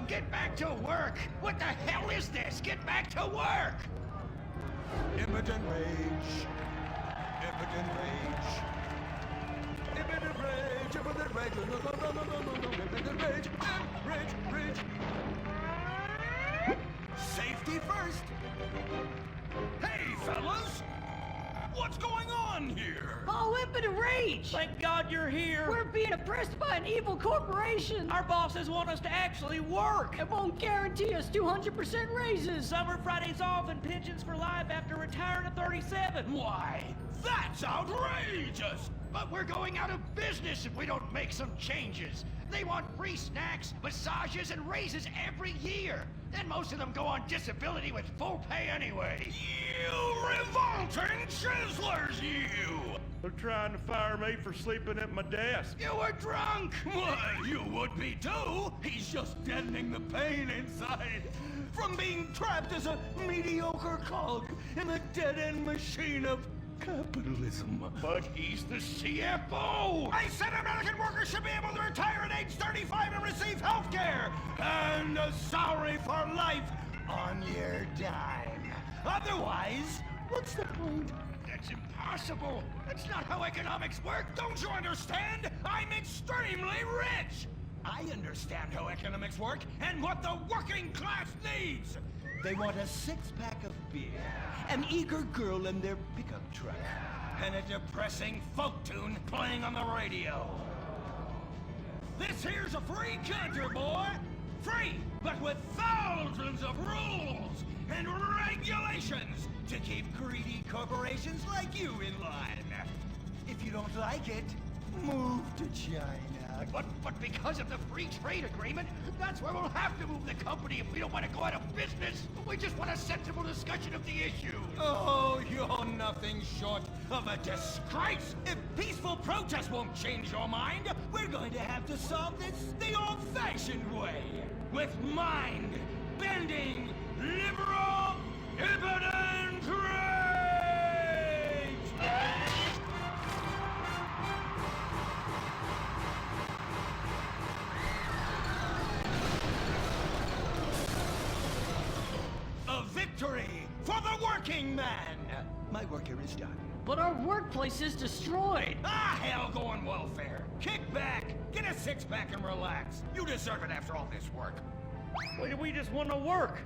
Get back to work! What the hell is this? Get back to work! Impotent rage. Impotent rage. Impotent rage. Impotent rage. No. Impotent rage. Rage. Safety first. Hey, fellas! What's going on here? Oh, impotent rage! Thank God you're here. We're being oppressed by an evil corporation. Our bosses want us to actually work. It won't guarantee us 200% raises. Summer Fridays off and pensions for life after retiring at 37. Why, that's outrageous! But we're going out of business if we don't make some changes. They want free snacks, massages, and raises every year. And most of them go on disability with full pay anyway. You revolting chiselers, you! They're trying to fire me for sleeping at my desk. You were drunk! Why, you would be too! He's just deadening the pain inside from being trapped as a mediocre cog in the dead-end machine of capitalism. But he's the CFO! I said American workers should be able to retire at age 35 and receive health care! And a salary for life on your dime. Otherwise, what's the point? That's impossible! That's not how economics work! Don't you understand? I'm extremely rich! I understand how economics work and what the working class needs! They want a six-pack of beer, an eager girl in their pickup truck, and a depressing folk tune playing on the radio. This here's a free country, boy! Free, but with thousands of rules and regulations to keep greedy corporations like you in line. If you don't like it, move to China. But because of the free trade agreement, that's where we'll have to move the company if we don't want to go out of business. We just want a sensible discussion of the issue. Oh, you're nothing short of a disgrace. If peaceful protest won't change your mind, we're going to have to solve this the old-fashioned way. With mind-bending, liberal, impotent rage! A victory for the working man! My work here is done. But our workplace is destroyed. Ah, hell, go on welfare. Kick back, get a six-pack and relax. You deserve it after all this work. We just want to work.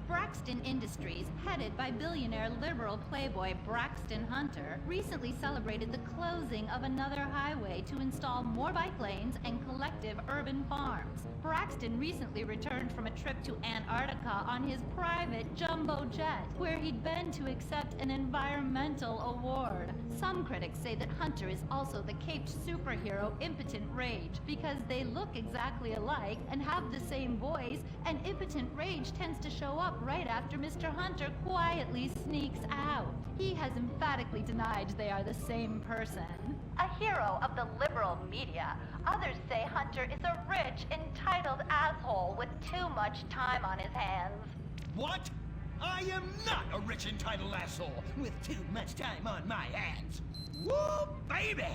Braxton Industries, headed by billionaire liberal playboy Braxton Hunter, recently celebrated the closing of another highway to install more bike lanes and collective urban farms. Braxton recently returned from a trip to Antarctica on his private jumbo jet, where he'd been to accept an environmental award. Some critics say that Hunter is also the caped superhero Impotent Rage, because they look exactly alike and have the same voice, and Impotent Rage tends to show up right after Mr. Hunter quietly sneaks out. He has emphatically denied they are the same person. A hero of the liberal media, others say Hunter is a rich, entitled asshole with too much time on his hands. What? I am not a rich, entitled asshole with too much time on my hands. Woo, baby!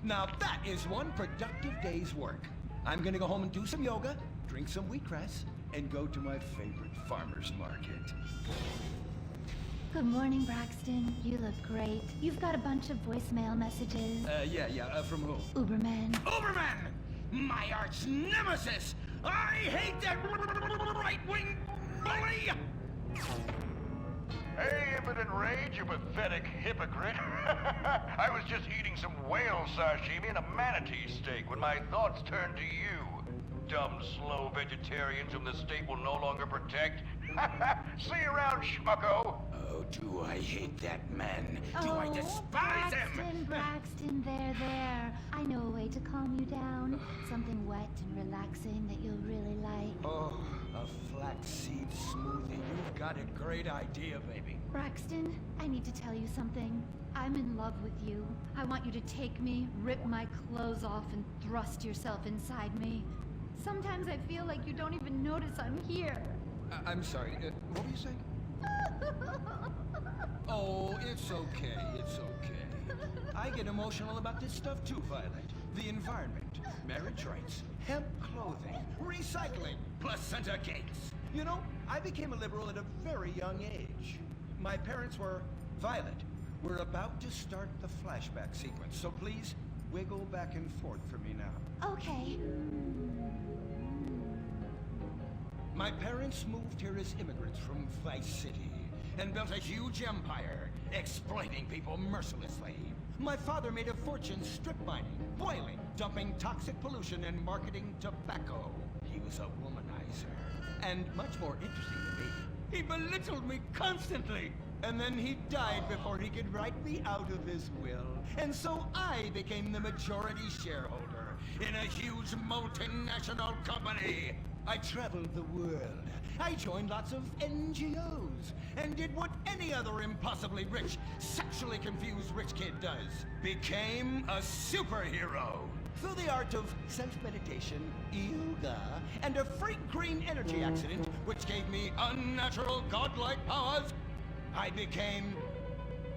Now that is one productive day's work. I'm gonna go home and do some yoga, drink some wheatgrass, and go to my favorite farmer's market. Good morning, Braxton. You look great. You've got a bunch of voicemail messages. From who? Uberman. Uberman! My arch nemesis! I hate that right-wing bully! Hey, Impotent Rage, you pathetic hypocrite. I was just eating some whale sashimi and a manatee steak when my thoughts turned to you. Dumb, slow vegetarians whom the state will no longer protect. See you around, schmucko. Oh, do I hate that man? Do I despise him? Braxton, there. I know a way to calm you down. Something wet and relaxing that you'll really like. Oh, a flaxseed smoothie. You've got a great idea, baby. Braxton, I need to tell you something. I'm in love with you. I want you to take me, rip my clothes off, and thrust yourself inside me. Sometimes I feel like you don't even notice I'm here. I'm sorry, what were you saying? Oh, it's okay. I get emotional about this stuff too, Violet. The environment, Marriage rights, hemp clothing, recycling, placenta cakes. You know, I became a liberal at a very young age. My parents were Violet. We're about to start the flashback sequence, so please wiggle back and forth for me now. Okay. My parents moved here as immigrants from Vice City and built a huge empire, exploiting people mercilessly. My father made a fortune strip mining, boiling, dumping toxic pollution, and marketing tobacco. He was a womanizer. And much more interesting to me, he belittled me constantly. And then he died before he could write me out of his will. And so I became the majority shareholder in a huge multinational company. I traveled the world. I joined lots of NGOs and did what any other impossibly rich, sexually confused rich kid does. Became a superhero. Through the art of self-meditation, yoga, and a freak green energy accident, which gave me unnatural godlike powers, I became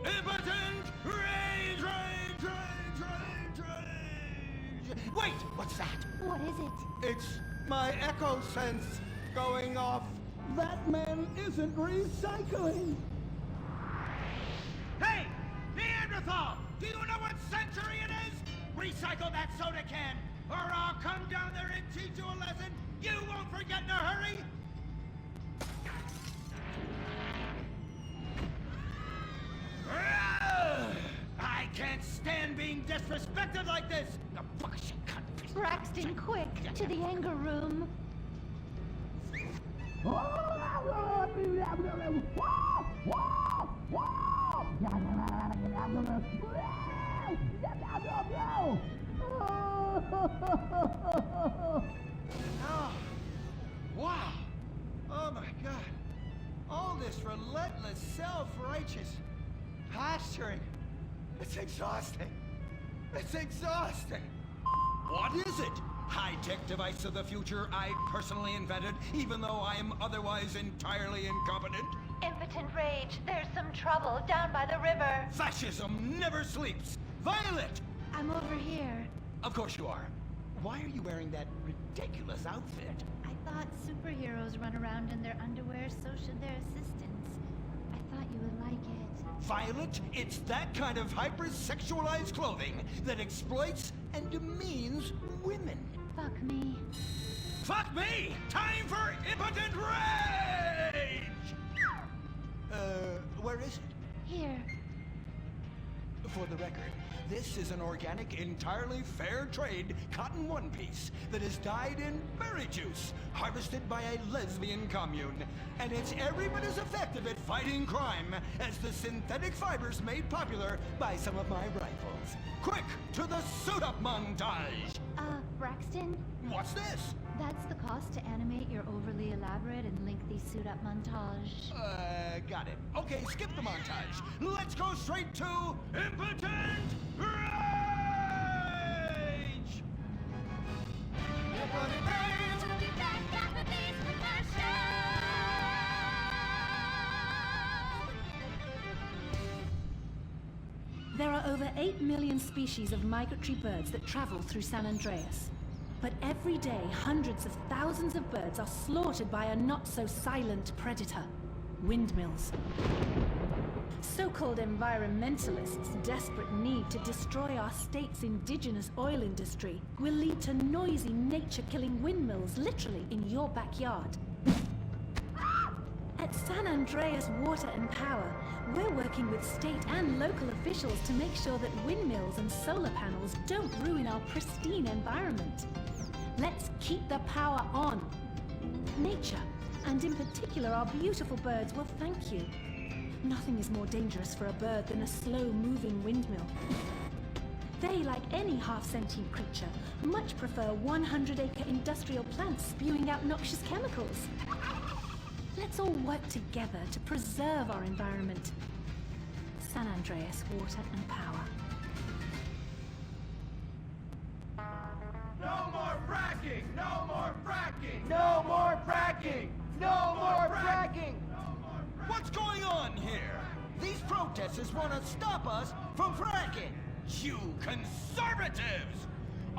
impotent rage, rage, rage, rage, rage. Wait, what's that? What is it? It's my echo sense going off. That man isn't recycling. Hey! Neanderthal! Do you know what century it is? Recycle that soda can, or I'll come down there and teach you a lesson you won't forget in a hurry! I can't stand being disrespected like this! The fuck she cut. Braxton, quick! To the anger room. Oh, wow. Oh my God. All this relentless, self-righteous posturing. It's exhausting. It's exhausting. What is it? High-tech device of the future I personally invented, even though I am otherwise entirely incompetent? Impotent rage. There's some trouble down by the river. Fascism never sleeps. Violet! I'm over here. Of course you are. Why are you wearing that ridiculous outfit? I thought superheroes run around in their underwear, so should their assistants. I thought you would like it. Violet, it's that kind of hypersexualized clothing that exploits and demeans women. Fuck me. Fuck me! Time for impotent rage! Where is it? Here. For the record, this is an organic, entirely fair trade cotton one piece that is dyed in berry juice, harvested by a lesbian commune. And it's every bit as effective at fighting crime as the synthetic fibers made popular by some of my rivals. Quick, to the suit-up montage! Braxton? What's this? That's the cost to animate your overly elaborate and lengthy suit-up montage. Got it. Okay, skip the montage. Let's go straight to impotent rage! Impotent rage! We'll be back after these commercials. There are over 8 million species of migratory birds that travel through San Andreas. But every day, hundreds of thousands of birds are slaughtered by a not-so-silent predator, windmills. So-called environmentalists' desperate need to destroy our state's indigenous oil industry will lead to noisy, nature-killing windmills literally in your backyard. At San Andreas Water and Power, we're working with state and local officials to make sure that windmills and solar panels don't ruin our pristine environment. Let's keep the power on. Nature, and in particular our beautiful birds, will thank you. Nothing is more dangerous for a bird than a slow-moving windmill. They, like any half-sentient creature, much prefer 100-acre industrial plants spewing out noxious chemicals. Let's all work together to preserve our environment. San Andreas Water and Power. No more fracking! No more fracking! No more fracking! No more fracking! What's going on here? These protesters want to stop us from fracking. You conservatives!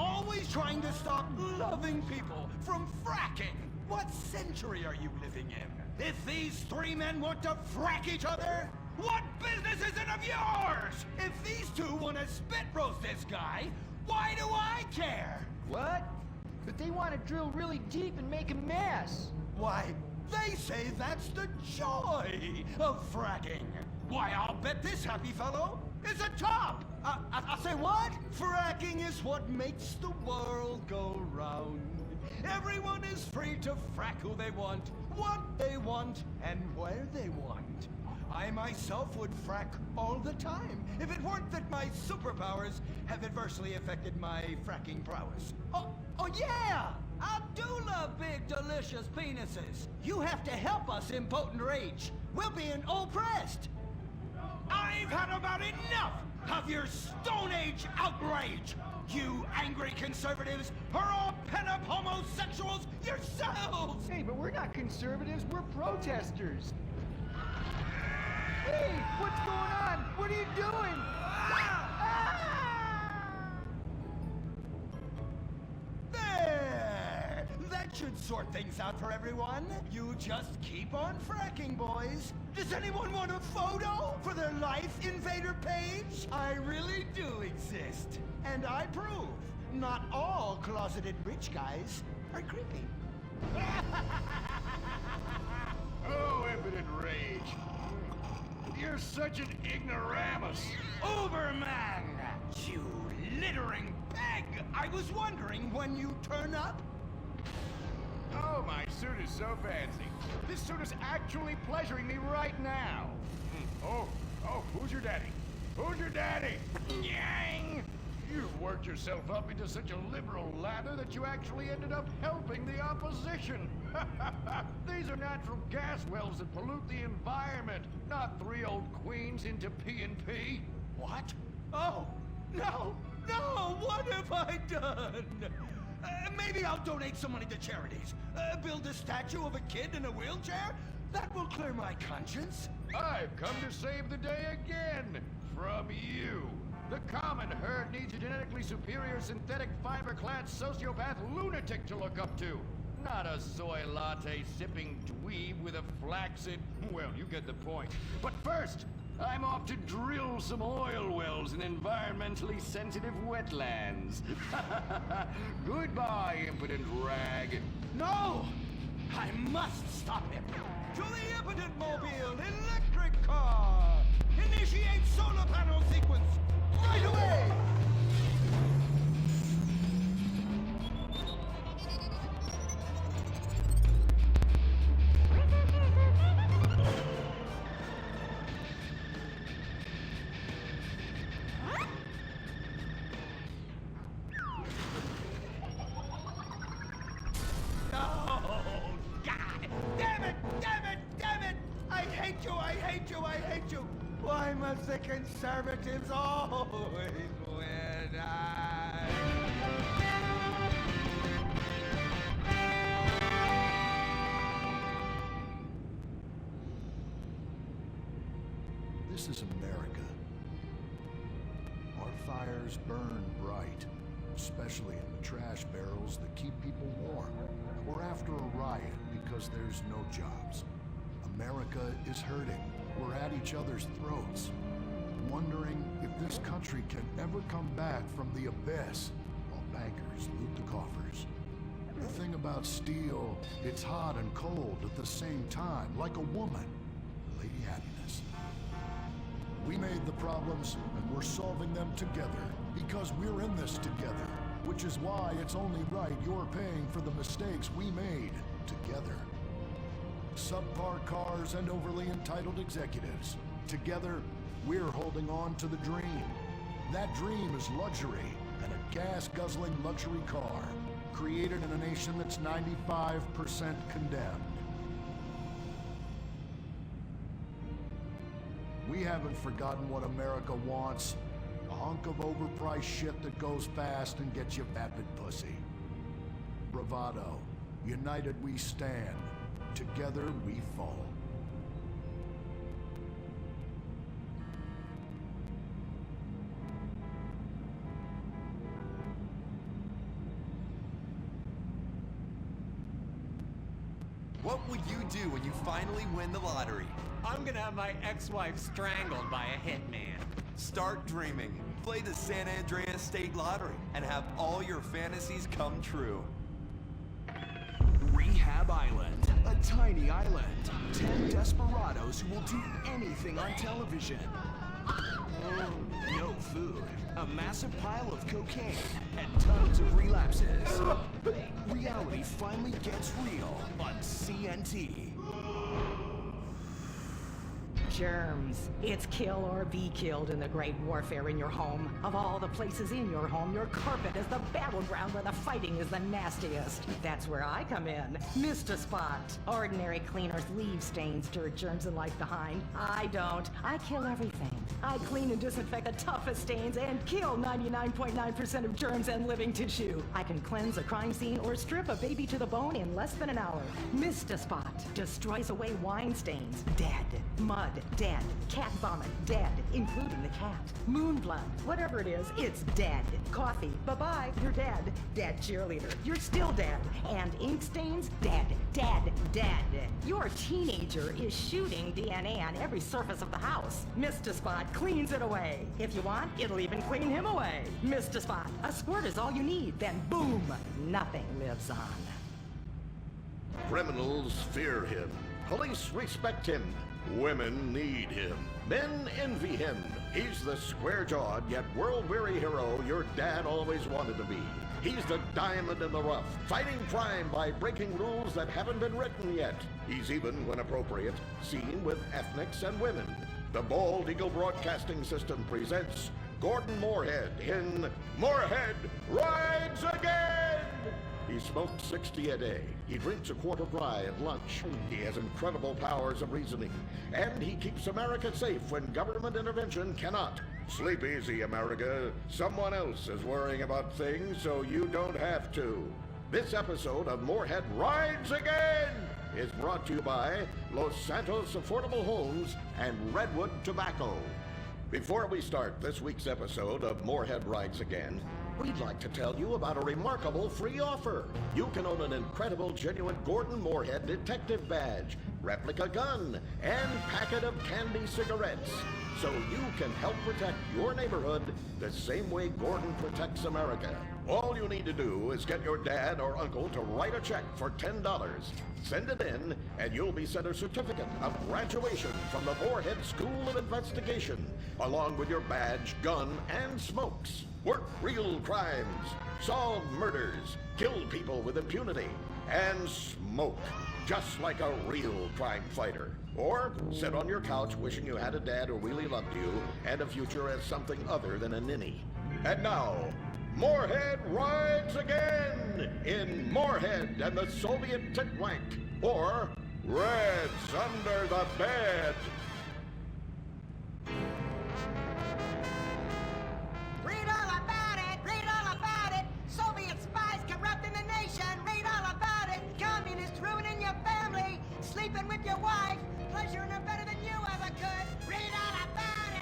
always trying to stop loving people from fracking. What century are you living in? If these three men want to frack each other, what business is it of yours? If these two want to spit roast this guy, why do I care? What? But they want to drill really deep and make a mess. Why, they say that's the joy of fracking. Why, I'll bet this happy fellow is a top. I say what? Fracking is what makes the world go round. Everyone is free to frack who they want, what they want, and where they want. I myself would frack all the time if it weren't that my superpowers have adversely affected my fracking prowess. Oh yeah! I do love big, delicious penises. You have to help us, impotent rage. We're being oppressed. I've had about enough of your Stone Age outrage. You angry conservatives are all pent-up homosexuals yourselves! Hey, but we're not conservatives, we're protesters. Hey, what's going on? What are you doing? There! That should sort things out for everyone. You just keep on fracking, boys. Does anyone want a photo for their Life Invader page? I really do exist. And I prove not all closeted rich guys are creepy. Oh, impotent rage. You're such an ignoramus. Uberman! You littering peg! I was wondering when you turn up. Oh, my suit is so fancy. This suit is actually pleasuring me right now. Oh, who's your daddy? Who's your daddy? Yang! You've worked yourself up into such a liberal lather that you actually ended up helping the opposition. These are natural gas wells that pollute the environment, not three old queens into P&P. What? Oh, no, what have I done? Maybe I'll donate some money to charities. Build a statue of a kid in a wheelchair? That will clear my conscience. I've come to save the day again. From you. The common herd needs a genetically superior synthetic fiber-clad sociopath lunatic to look up to. Not a soy latte sipping dweeb with a flaccid... Well, you get the point. But first, I'm off to drill some oil wells in environmentally sensitive wetlands. Goodbye, impotent rag. No! I must stop him! To the impotent mobile electric car! Initiate solar panel sequence! Right away! Why must the conservatives always win? This is America. Our fires burn bright, especially in the trash barrels that keep people warm. We're after a riot because there's no jobs. America is hurting. We're at each other's throats, wondering if this country can ever come back from the abyss while bankers loot the coffers. The thing about steel, it's hot and cold at the same time, like a woman. Lady Happiness. We made the problems, and we're solving them together, because we're in this together, which is why it's only right you're paying for the mistakes we made together. Subpar cars and overly entitled executives. Together, we're holding on to the dream. That dream is luxury, and a gas-guzzling luxury car, created in a nation that's 95% condemned. We haven't forgotten what America wants. A hunk of overpriced shit that goes fast and gets you vapid pussy. Bravado. United we stand. Together we fall. What will you do when you finally win the lottery? I'm gonna have my ex-wife strangled by a hitman. Start dreaming. Play the San Andreas State Lottery and have all your fantasies come true. Rehab Island, a tiny island. 10 desperados who will do anything on television. No food, a massive pile of cocaine, and tons of relapses. Reality finally gets real on CNT. Germs. It's kill or be killed in the great warfare in your home. Of all the places in your home, your carpet is the battleground where the fighting is the nastiest. That's where I come in. Mr. Spot. Ordinary cleaners leave stains, dirt, germs, and life behind. I don't. I kill everything. I clean and disinfect the toughest stains and kill 99.9% of germs and living tissue. I can cleanse a crime scene or strip a baby to the bone in less than an hour. Mr. Spot destroys away wine stains. Dead. Mud. Dead. Cat vomit. Dead. Including the cat. Moon blood. Whatever it is, it's dead. Coffee. Bye-bye. You're dead. Dead cheerleader. You're still dead. And ink stains? Dead. Dead. Dead. Your teenager is shooting DNA on every surface of the house. Mr. Spot cleans it away. If you want, it'll even clean him away. Mr. Spot, a squirt is all you need. Then boom, nothing lives on. Criminals fear him. Police respect him. Women need him. Men envy him. He's the square-jawed yet world-weary hero your dad always wanted to be. He's the diamond in the rough, fighting crime by breaking rules that haven't been written yet. He's even, when appropriate, seen with ethnics and women. The Bald Eagle Broadcasting System presents Gordon Moorhead in Moorhead Rides Again! He smokes 60 a day. He drinks a quart of rye at lunch. He has incredible powers of reasoning. And he keeps America safe when government intervention cannot. Sleep easy, America. Someone else is worrying about things so you don't have to. This episode of Moorhead Rides Again is brought to you by Los Santos Affordable Homes and Redwood Tobacco. Before we start this week's episode of Moorhead Rides Again, we'd like to tell you about a remarkable free offer. You can own an incredible, genuine Gordon Moorhead detective badge, replica gun, and packet of candy cigarettes. So you can help protect your neighborhood the same way Gordon protects America. All you need to do is get your dad or uncle to write a check for $10. Send it in, and you'll be sent a certificate of graduation from the Moorhead School of Investigation, along with your badge, gun, and smokes. Work real crimes, solve murders, kill people with impunity, and smoke, just like a real crime fighter. Or sit on your couch wishing you had a dad who really loved you and a future as something other than a ninny. And now, Moorhead Rides Again in Moorhead and the Soviet Titwank, or Reds Under the Bed. Read all about it! Read all about it! Soviet spies corrupting the nation! Read all about it! Communists ruining your family! Sleeping with your wife! Pleasuring her better than you ever could! Read all about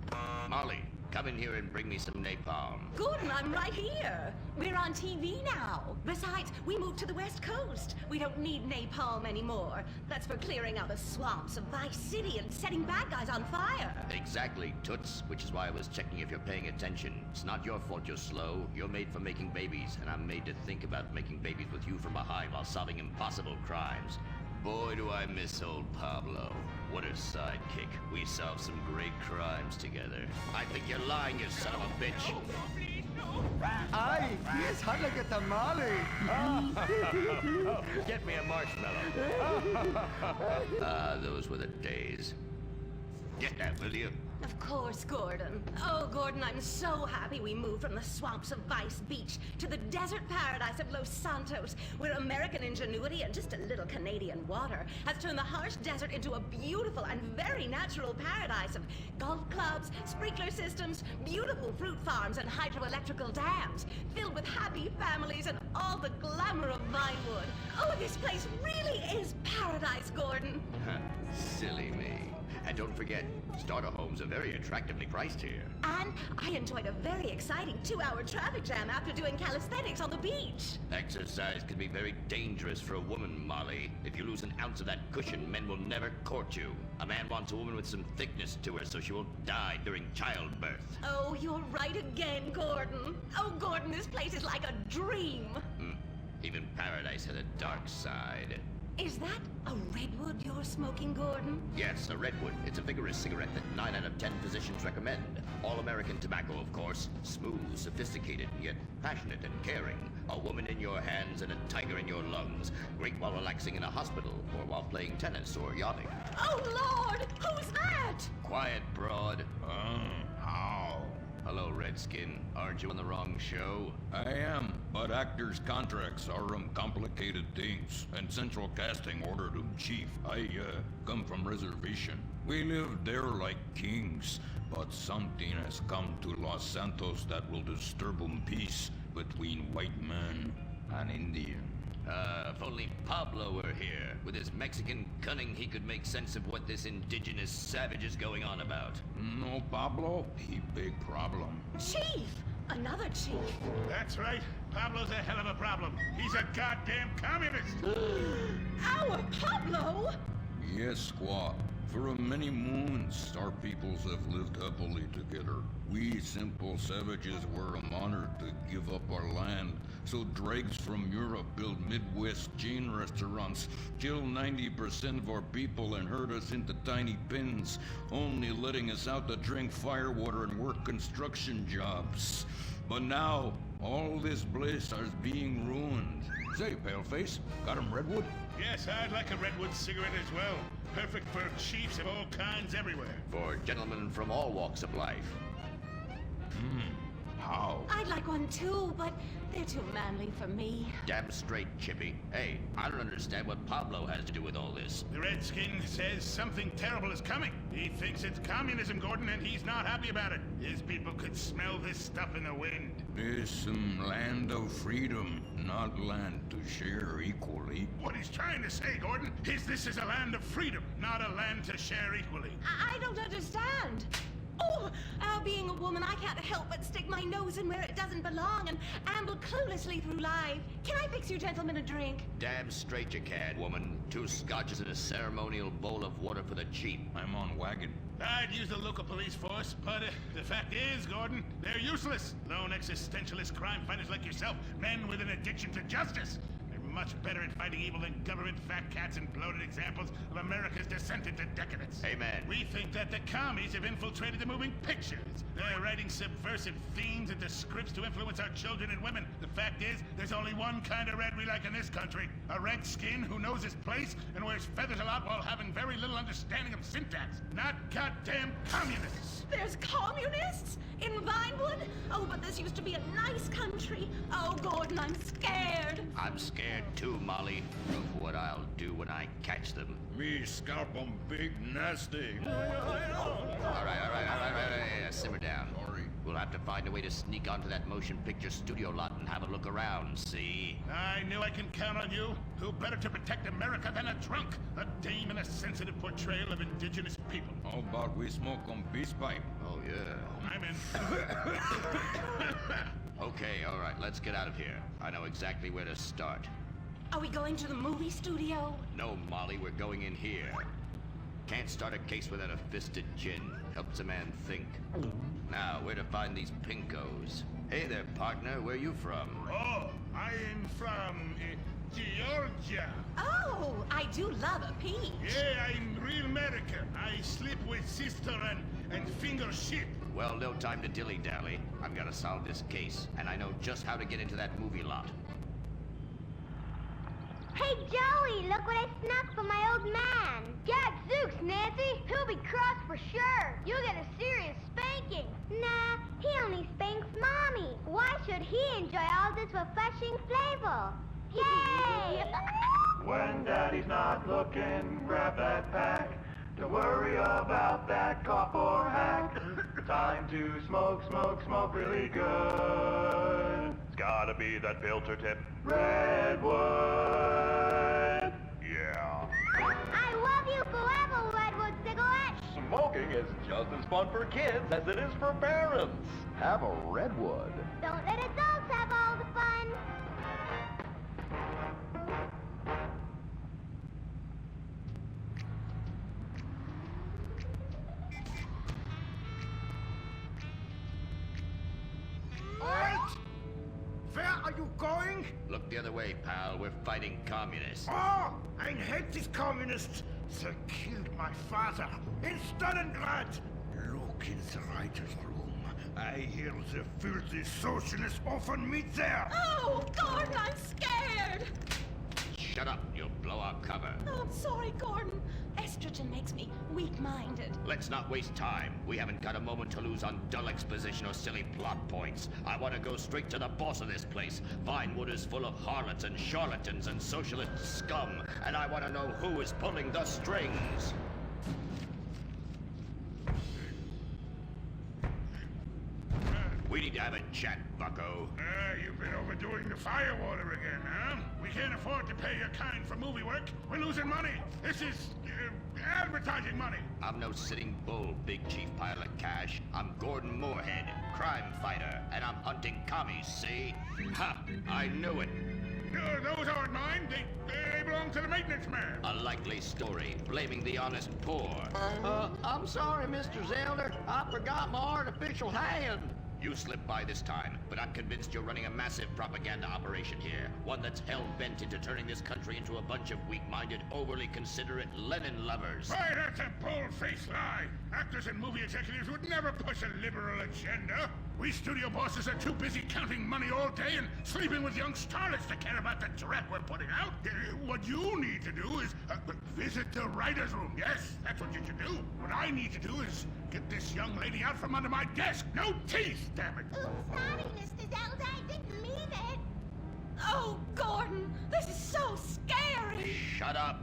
it! Molly, come in here and bring me some napalm. Gordon, I'm right here. We're on TV now. Besides, we moved to the West Coast. We don't need napalm anymore. That's for clearing out the swamps of Vice City and setting bad guys on fire. Exactly, Toots, which is why I was checking if you're paying attention. It's not your fault you're slow. You're made for making babies, and I'm made to think about making babies with you from behind while solving impossible crimes. Boy, do I miss old Pablo. What a sidekick. We solved some great crimes together. I think you're lying, you son of a bitch. Ay, yes, hot like a tamale. Get me a marshmallow. Those were the days. Get that, will you? Of course, Gordon. Oh, Gordon, I'm so happy we moved from the swamps of Vice Beach to the desert paradise of Los Santos, where American ingenuity and just a little Canadian water has turned the harsh desert into a beautiful and very natural paradise of golf clubs, sprinkler systems, beautiful fruit farms, and hydroelectrical dams, filled with happy families and all the glamour of Vinewood. Oh, this place really is paradise, Gordon. Silly me. And don't forget, starter homes are very attractively priced here. And I enjoyed a very exciting 2-hour traffic jam after doing calisthenics on the beach. Exercise can be very dangerous for a woman, Molly. If you lose an ounce of that cushion, men will never court you. A man wants a woman with some thickness to her so she won't die during childbirth. Oh, you're right again, Gordon. Oh, Gordon, this place is like a dream. Even paradise has a dark side. Is that a redwood you're smoking, Gordon? Yes, a redwood. It's a vigorous cigarette that 9 out of 10 physicians recommend. All-American tobacco, of course. Smooth, sophisticated, yet passionate and caring. A woman in your hands and a tiger in your lungs. Great while relaxing in a hospital, or while playing tennis or yachting. Oh, Lord! Who's that? Quiet, broad. How? Hello, Redskin. Aren't you on the wrong show? I am, but actors' contracts are complicated things, and Central Casting ordered 'em chief. I come from reservation. We live there like kings, but something has come to Los Santos that will disturb peace between white man and Indian. If only Pablo were here. With his Mexican cunning, he could make sense of what this indigenous savage is going on about. No, Pablo, he big problem. Chief! Another chief. That's right. Pablo's a hell of a problem. He's a goddamn communist. Our Pablo? Yes, squaw. For many moons, our peoples have lived happily together. We simple savages were honored to give up our land, so dregs from Europe build Midwest chain restaurants, kill 90% of our people and herd us into tiny pens, only letting us out to drink firewater and work construction jobs. But now, all this bliss is being ruined. Say, Paleface, got 'em redwood? Yes, I'd like a redwood cigarette as well. Perfect for chiefs of all kinds everywhere. For gentlemen from all walks of life. How? I'd like one too, but they're too manly for me. Damn straight, Chippy. Hey, I don't understand what Pablo has to do with all this. The Redskin says something terrible is coming. He thinks it's communism, Gordon, and he's not happy about it. His people could smell this stuff in the wind. This land of freedom, not land to share equally. What he's trying to say, Gordon, is this is a land of freedom, not a land to share equally. I don't understand. Oh, being a woman, I can't help but stick my nose in where it doesn't belong and amble cluelessly through life. Can I fix you gentlemen a drink? Damn straight you can, woman. 2 scotches and a ceremonial bowl of water for the chief. I'm on wagon. I'd use the local police force, but the fact is, Gordon, they're useless. Lone existentialist crime fighters like yourself, men with an addiction to justice. Much better at fighting evil than government fat cats and bloated examples of America's descent into decadence. Amen. We think that the commies have infiltrated the moving pictures. They're writing subversive themes into scripts to influence our children and women. The fact is, there's only one kind of red we like in this country. A redskin who knows his place and wears feathers a lot while having very little understanding of syntax. Not goddamn communists. There's communists? In Vinewood? Oh, but this used to be a nice country. Oh, Gordon, I'm scared. I'm scared too, Molly, of what I'll do when I catch them. Me scalp 'em big nasty. All right. Simmer down. Sorry. We'll have to find a way to sneak onto that motion picture studio lot and have a look around, see? I knew I can count on you. Who better to protect America than a drunk? A dame in a sensitive portrayal of indigenous people. How about we smoke on peace pipe? Oh, yeah. I'm in. Okay, all right, let's get out of here. I know exactly where to start. Are we going to the movie studio? No, Molly, we're going in here. Can't start a case without a fisted gin. Helps a man think. Now, where to find these pinkos? Hey there, partner, where you from? Oh, I'm from Georgia. Oh, I do love a peach. Yeah, I'm real American. I sleep with sister and finger shit. Well, no time to dilly-dally. I've got to solve this case, and I know just how to get into that movie lot. Hey, Joey, look what I snuck from my old man. Gadzooks, Nancy. He'll be cross for sure. You'll get a serious spanking. Nah, he only spanks Mommy. Why should he enjoy all this refreshing flavor? Yay! When Daddy's not looking, grab that pack. Don't worry about that cough or hack. Time to smoke, smoke, smoke really good. It's gotta be that filter tip. Redwood. Yeah. I love you forever, Redwood cigarette. smoking is just as fun for kids as it is for parents. Have a Redwood. Don't let adults have all the fun. Halt! Where are you going? Look the other way, pal. We're fighting communists. Oh, I hate these communists. They killed my father in Stalingrad. Look in the writer's room. I hear the filthy socialists often meet there. Oh, Gordon, I'm scared. Shut up. You'll blow our cover. Oh, I'm sorry, Gordon. Estrogen makes me weak-minded. Let's not waste time. We haven't got a moment to lose on dull exposition or silly plot points. I want to go straight to the boss of this place. Vinewood is full of harlots and charlatans and socialist scum, and I want to know who is pulling the strings. We need to have a chat, bucko. You've been overdoing the firewater again, huh? We can't afford to pay your kind for movie work. We're losing money. This is advertising money. I'm no sitting bull, big chief pile of cash. I'm Gordon Moorhead, crime fighter, and I'm hunting commies, see? Ha! I knew it. Those aren't mine. They belong to the maintenance man. A likely story, blaming the honest poor. I'm sorry, Mr. Zelder. I forgot my artificial hand. You slipped by this time, but I'm convinced you're running a massive propaganda operation here. One that's hell-bent into turning this country into a bunch of weak-minded, overly considerate Lenin lovers. Why, that's a bold-faced lie. Actors and movie executives would never push a liberal agenda. We studio bosses are too busy counting money all day and sleeping with young starlets to care about the dread we're putting out. What you need to do is visit the writer's room. Yes, that's what you should do. What I need to do is get this young lady out from under my desk. No teeth, damn it. Sorry, Mr. Zelda, I didn't mean it. Oh, Gordon, this is so scary. Shut up.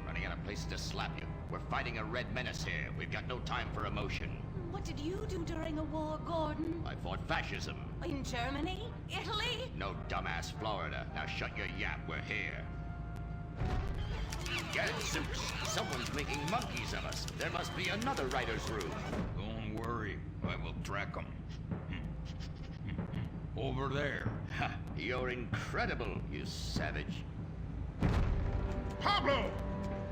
Running out of places to slap you. We're fighting a red menace here. We've got no time for emotion. What did you do during the war, Gordon? I fought fascism. In Germany? Italy? No dumbass Florida. Now shut your yap. We're here. Gadzooks! Someone's making monkeys of us. There must be another writer's room. Don't worry. I will track them. Over there. Ha! You're incredible, you savage. Pablo!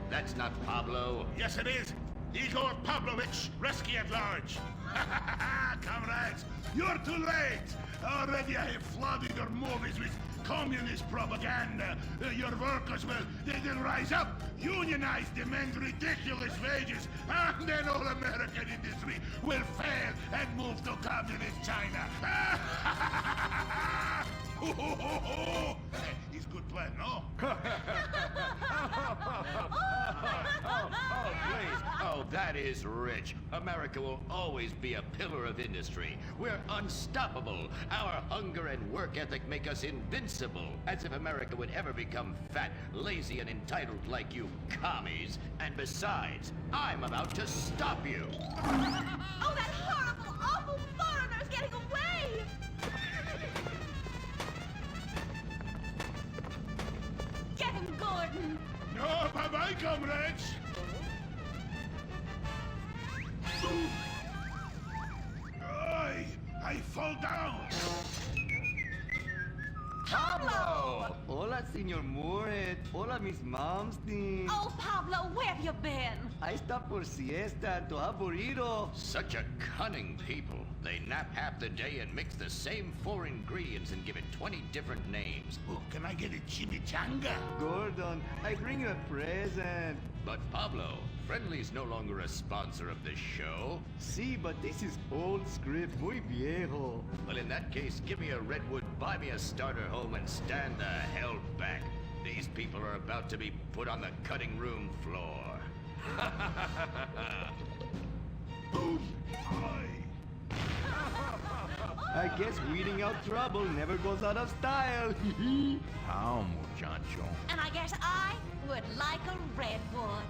That's not Pablo. Yes, it is. Igor Pavlovich, rescue at large. Comrades, you're too late. Already I have flooded your movies with communist propaganda. Your workers they'll rise up, unionize, demand ridiculous wages, and then all American industry will fail and move to communist China. It's a good plan, no? Please. Oh, that is rich. America will always be a pillar of industry. We're unstoppable. Our hunger and work ethic make us invincible. As if America would ever become fat, lazy, and entitled like you commies. And besides, I'm about to stop you. Oh, that horrible, awful foreigner's getting away! Get him, Gordon! No, bye-bye, comrades! I fall down! Pablo! Hola, Senor Moorhead. Hola, Miss Momstein. Oh, Pablo, where have you been? I stopped for siesta to have burrito. Such a cunning people. They nap half the day and mix the same 4 ingredients and give it 20 different names. Oh, can I get a chimichanga? Gordon, I bring you a present. But Pablo, Friendly's no longer a sponsor of this show. Sí, but this is old script, muy viejo. Well, in that case, give me a Redwood, buy me a starter home, and stand the hell back. These people are about to be put on the cutting room floor. I guess weeding out trouble never goes out of style. How, muchacho? And I guess I would like a redwood.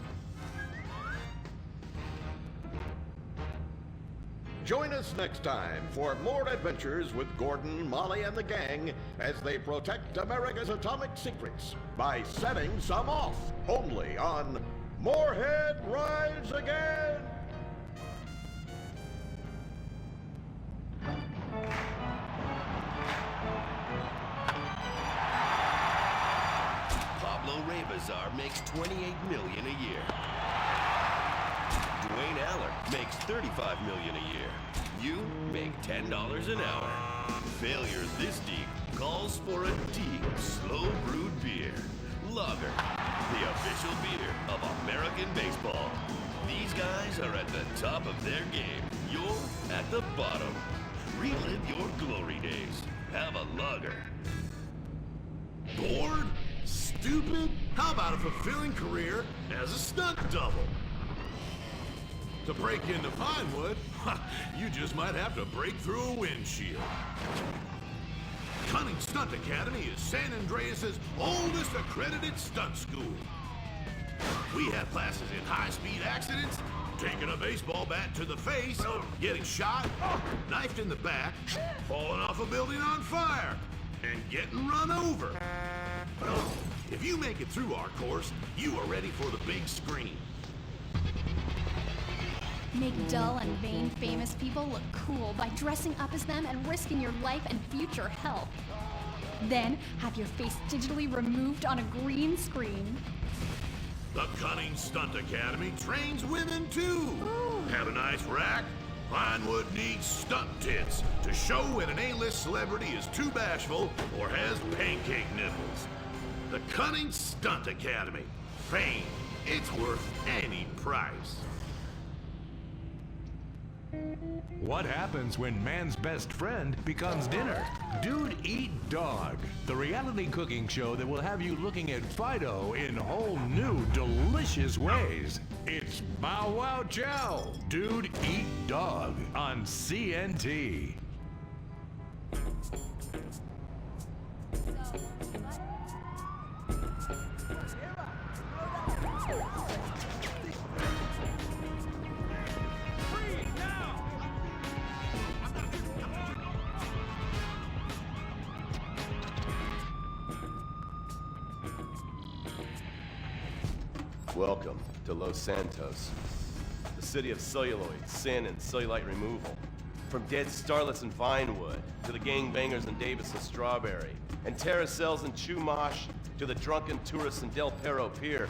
Join us next time for more adventures with Gordon, Molly, and the gang as they protect America's atomic secrets by setting some off, only on Moorhead Rides Again! Salazar makes $28 million a year. Dwayne Aller makes $35 million a year. You make $10 an hour. Failure this deep calls for a deep, slow-brewed beer. Lager, the official beer of American baseball. These guys are at the top of their game. You're at the bottom. Relive your glory days. Have a lager. Bored? Stupid? How about a fulfilling career as a stunt double? To break into Pinewood, you just might have to break through a windshield. Cunning Stunt Academy is San Andreas' oldest accredited stunt school. We have classes in high-speed accidents, taking a baseball bat to the face, getting shot, knifed in the back, falling off a building on fire, and getting run over. If you make it through our course, you are ready for the big screen. Make dull and vain famous people look cool by dressing up as them and risking your life and future health. Then have your face digitally removed on a green screen. The Cunning Stunt Academy trains women too. Have a nice rack? Pinewood needs stunt tits to show when an A-list celebrity is too bashful or has pancake nipples. The Cunning Stunt Academy. Fame. It's worth any price. What happens when man's best friend becomes dinner? Dude Eat Dog, the reality cooking show that will have you looking at Fido in whole new, delicious ways. It's Bow Wow Chow, Dude Eat Dog on CNT. Welcome to Los Santos, the city of celluloid, sin, and cellulite removal. From dead starlets in Vinewood, to the gangbangers in Davis and Strawberry, and terracels in Chumash, to the drunken tourists in Del Perro Pier.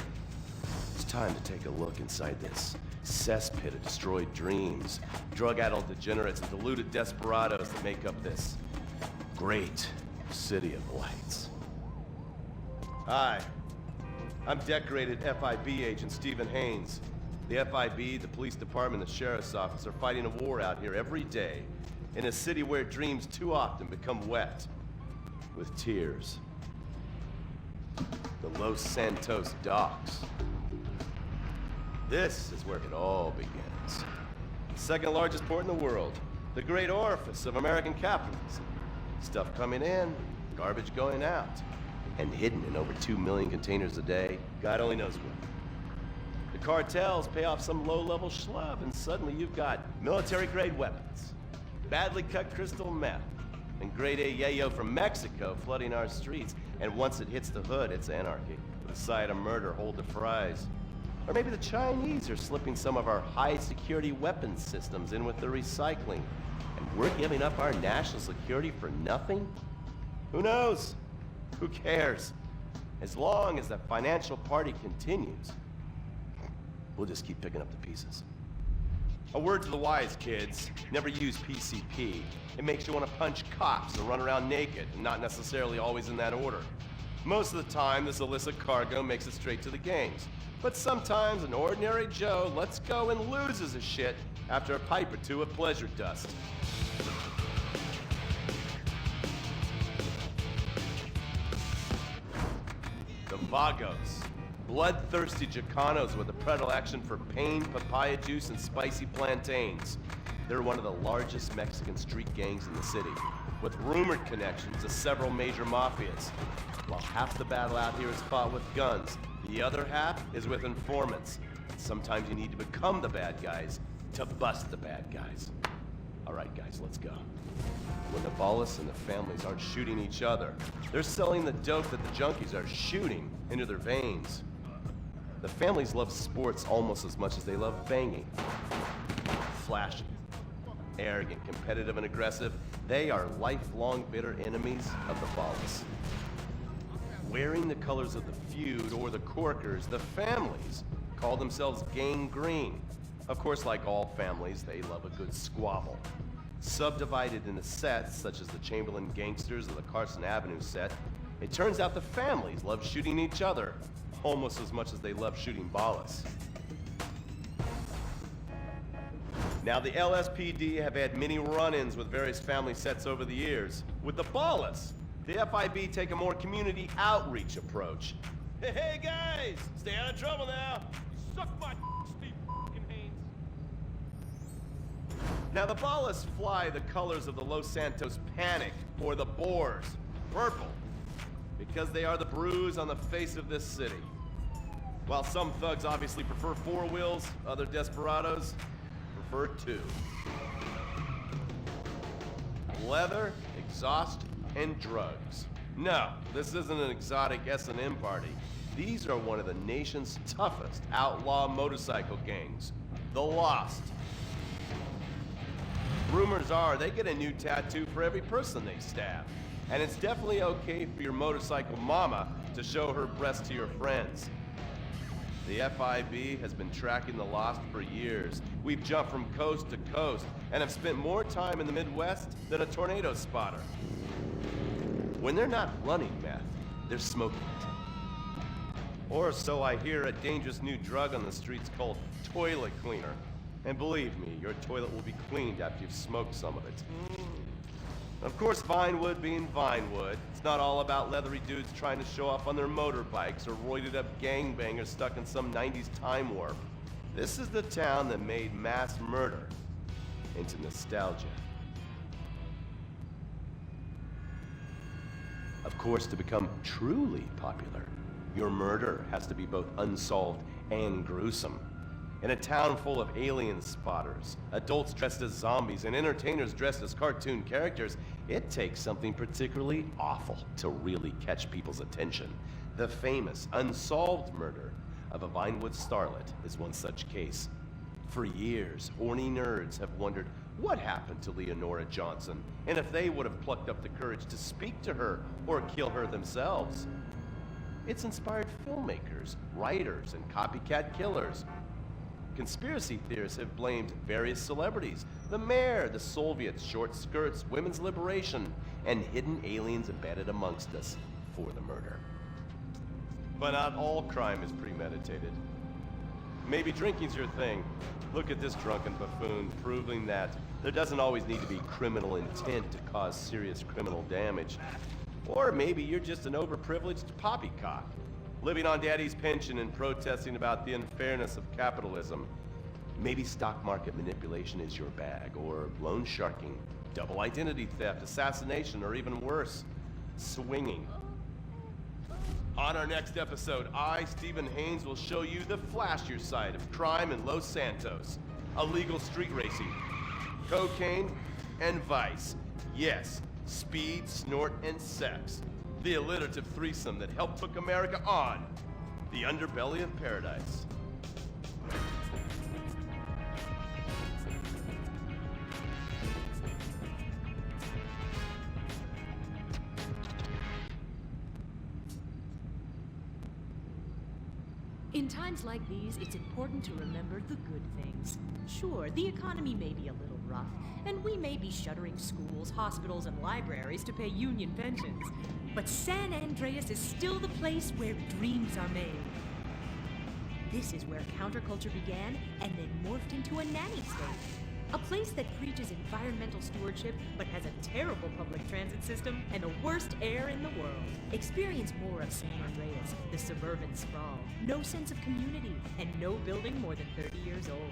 It's time to take a look inside this cesspit of destroyed dreams, drug-addled degenerates, and deluded desperados that make up this great city of lights. Hi. I'm decorated FIB agent Stephen Haynes. The FIB, the police department, the sheriff's office are fighting a war out here every day in a city where dreams too often become wet with tears. The Los Santos docks. This is where it all begins. The second largest port in the world, the great orifice of American capitalism. Stuff coming in, garbage going out. And hidden in over 2 million containers a day, God only knows where. The cartels pay off some low-level schlub, and suddenly you've got military-grade weapons, badly cut crystal meth, and grade A yayo from Mexico flooding our streets. And once it hits the hood, it's anarchy, with a side of murder hold the fries. Or maybe the Chinese are slipping some of our high-security weapons systems in with the recycling, and we're giving up our national security for nothing? Who knows? Who cares? As long as the financial party continues, we'll just keep picking up the pieces. A word to the wise, kids. Never use PCP. It makes you want to punch cops and run around naked, and not necessarily always in that order. Most of the time, this illicit cargo makes it straight to the gangs. But sometimes an ordinary Joe lets go and loses his shit after a pipe or two of pleasure dust. The Vagos, bloodthirsty Chicanos with a predilection for pain, papaya juice, and spicy plantains. They're one of the largest Mexican street gangs in the city, with rumored connections to several major mafias. While half the battle out here is fought with guns, the other half is with informants. Sometimes you need to become the bad guys to bust the bad guys. All right, guys, let's go. When the Ballas and the families aren't shooting each other, they're selling the dope that the junkies are shooting into their veins. The families love sports almost as much as they love banging. Flashy, arrogant, competitive, and aggressive, they are lifelong bitter enemies of the Ballas. Wearing the colors of the feud or the Corkers, the families call themselves Gang Green. Of course, like all families, they love a good squabble. Subdivided into sets, such as the Chamberlain Gangsters or the Carson Avenue set, it turns out the families love shooting each other almost as much as they love shooting Ballas. Now, the LSPD have had many run-ins with various family sets over the years. With the Ballas, the FIB take a more community outreach approach. Hey guys, stay out of trouble now. Suck my Steve Haynes. Now, the Ballas fly the colors of the Los Santos Panic, or the Boers, purple, because they are the bruise on the face of this city. While some thugs obviously prefer four wheels, other desperados prefer two. Leather, exhaust, and drugs. No, this isn't an exotic S&M party. These are one of the nation's toughest outlaw motorcycle gangs, the Lost. Rumors are they get a new tattoo for every person they stab. And it's definitely okay for your motorcycle mama to show her breast to your friends. The FIB has been tracking the Lost for years. We've jumped from coast to coast and have spent more time in the Midwest than a tornado spotter. When they're not running meth, they're smoking it. Or so I hear, a dangerous new drug on the streets called toilet cleaner. And believe me, your toilet will be cleaned after you've smoked some of it. Of course, Vinewood being Vinewood, it's not all about leathery dudes trying to show off on their motorbikes or roided up gangbangers stuck in some 90s time warp. This is the town that made mass murder into nostalgia. Of course, to become truly popular, your murder has to be both unsolved and gruesome. In a town full of alien spotters, adults dressed as zombies, and entertainers dressed as cartoon characters, it takes something particularly awful to really catch people's attention. The famous, unsolved murder of a Vinewood starlet is one such case. For years, horny nerds have wondered what happened to Leonora Johnson, and if they would have plucked up the courage to speak to her or kill her themselves. It's inspired filmmakers, writers, and copycat killers. Conspiracy theorists have blamed various celebrities, the mayor, the Soviets, short skirts, women's liberation, and hidden aliens embedded amongst us for the murder. But not all crime is premeditated. Maybe drinking's your thing. Look at this drunken buffoon, proving that there doesn't always need to be criminal intent to cause serious criminal damage. Or maybe you're just an overprivileged poppycock, living on daddy's pension and protesting about the unfairness of capitalism. Maybe stock market manipulation is your bag, or loan sharking, double identity theft, assassination, or even worse, swinging. On our next episode, I, Stephen Haynes, will show you the flashier side of crime in Los Santos. Illegal street racing, cocaine, and vice. Yes, speed, snort, and sex. The alliterative threesome that helped took America on. The underbelly of paradise. In times like these, it's important to remember the good things. Sure, the economy may be a little rough, and we may be shuttering schools, hospitals, and libraries to pay union pensions. But San Andreas is still the place where dreams are made. This is where counterculture began and then morphed into a nanny state. A place that preaches environmental stewardship but has a terrible public transit system and the worst air in the world. Experience more of San Andreas, the suburban sprawl. No sense of community and no building more than 30 years old.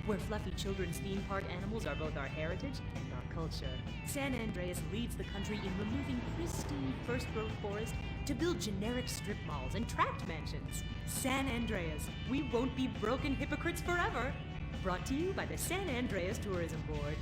Where fluffy children's theme park animals are both our heritage and our culture. San Andreas leads the country in removing pristine first-growth forest to build generic strip malls and tract mansions. San Andreas, we won't be broken hypocrites forever. Brought to you by the San Andreas Tourism Board.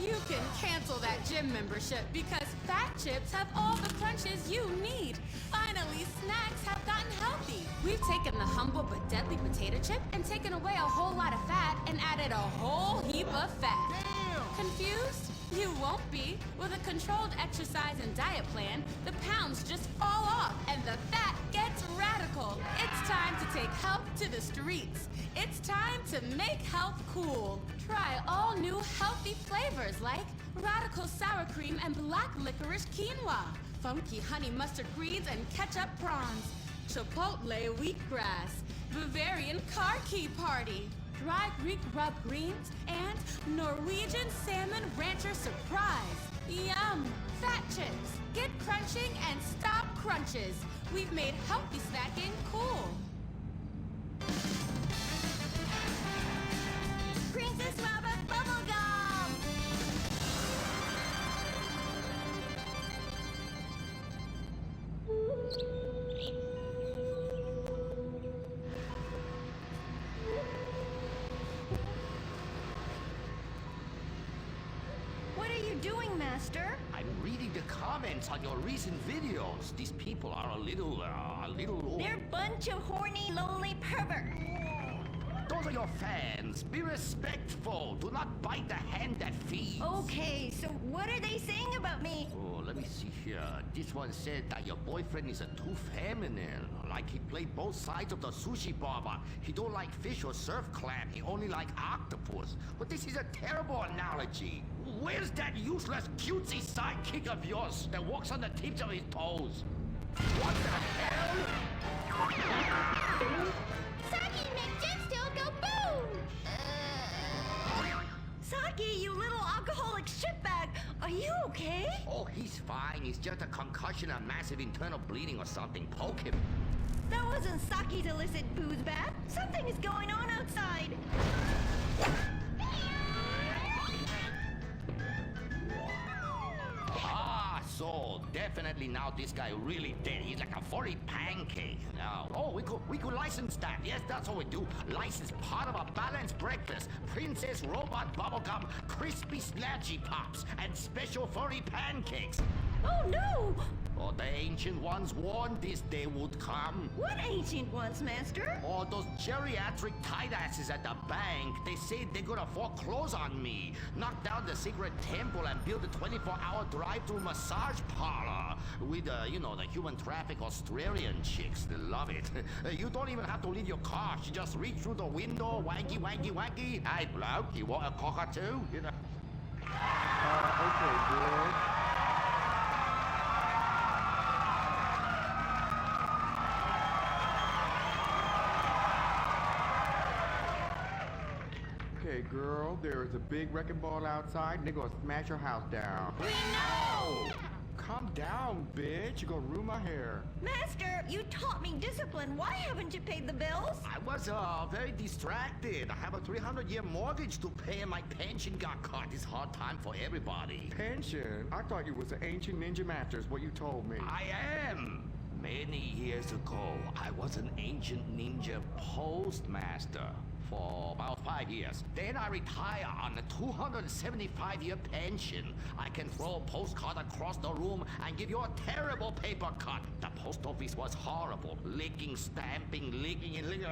You can cancel that gym membership because Fat Chips have all the crunches you need. Finally, snacks have gotten healthy. We've taken the humble but deadly potato chip and taken away a whole lot of fat and added a whole heap of fat. Damn. Confused? You won't be. With a controlled exercise and diet plan, the pounds just fall off and the fat gets radical. It's time to take health to the streets. It's time to make health cool. Try all new healthy flavors like radical sour cream and black licorice quinoa, funky honey mustard greens and ketchup prawns, chipotle wheatgrass, Bavarian car key party, dry Greek rub greens, and Norwegian salmon rancher surprise. Yum! Fat chips. Get crunching and stop crunches. We've made healthy snacking cool. Princess Robot Bubblegum! What are you doing, Master? I'm reading the comments on your recent videos. These people are a little. They're a bunch of horny, lonely perverts. Those are your fans. Be respectful. Do not bite the hand that feeds. Okay, so what are they saying about me? Oh, let me see here. This one said that your boyfriend is too feminine. Like he played both sides of the sushi bar, but he don't like fish or surf clam. He only like octopus. But this is a terrible analogy. Where's that useless cutesy sidekick of yours that walks on the tips of his toes? What the hell? Saki make Jet still go boom! Saki, you little alcoholic shitbag, are you okay? Oh, he's fine. He's just a concussion, a massive internal bleeding or something. Poke him. That wasn't Saki's illicit booze bath. Something is going on outside. So definitely now this guy really dead. He's like a furry pancake. Now, oh, we could license that. Yes, that's what we do. License part of a balanced breakfast. Princess Robot Bubblegum, crispy snatchy pops, and special furry pancakes. Oh no! Oh, the ancient ones warned this day would come. What ancient ones, Master? Oh, those geriatric tight asses at the bank. They say they're gonna foreclose on me, knock down the secret temple, and build a 24-hour drive-through massage parlor with, you know, the human traffic Australian chicks. They love it. You don't even have to leave your car. You just reach through the window, wanky, wanky, wanky. Hey, bloke, you want a cockatoo? You know. Okay, good. Okay, girl, there is a big wrecking ball outside and they're gonna smash your house down. We know! Calm down, bitch. You're gonna ruin my hair. Master, you taught me discipline. Why haven't you paid the bills? I was very distracted. I have a 300-year mortgage to pay and my pension got cut. It's hard time for everybody. Pension? I thought you was an ancient ninja master is what you told me. I am. Many years ago, I was an ancient ninja postmaster for about 5 years. Then I retire on a 275-year pension. I can throw a postcard across the room and give you a terrible paper cut. The post office was horrible. Licking, stamping, licking, and licking.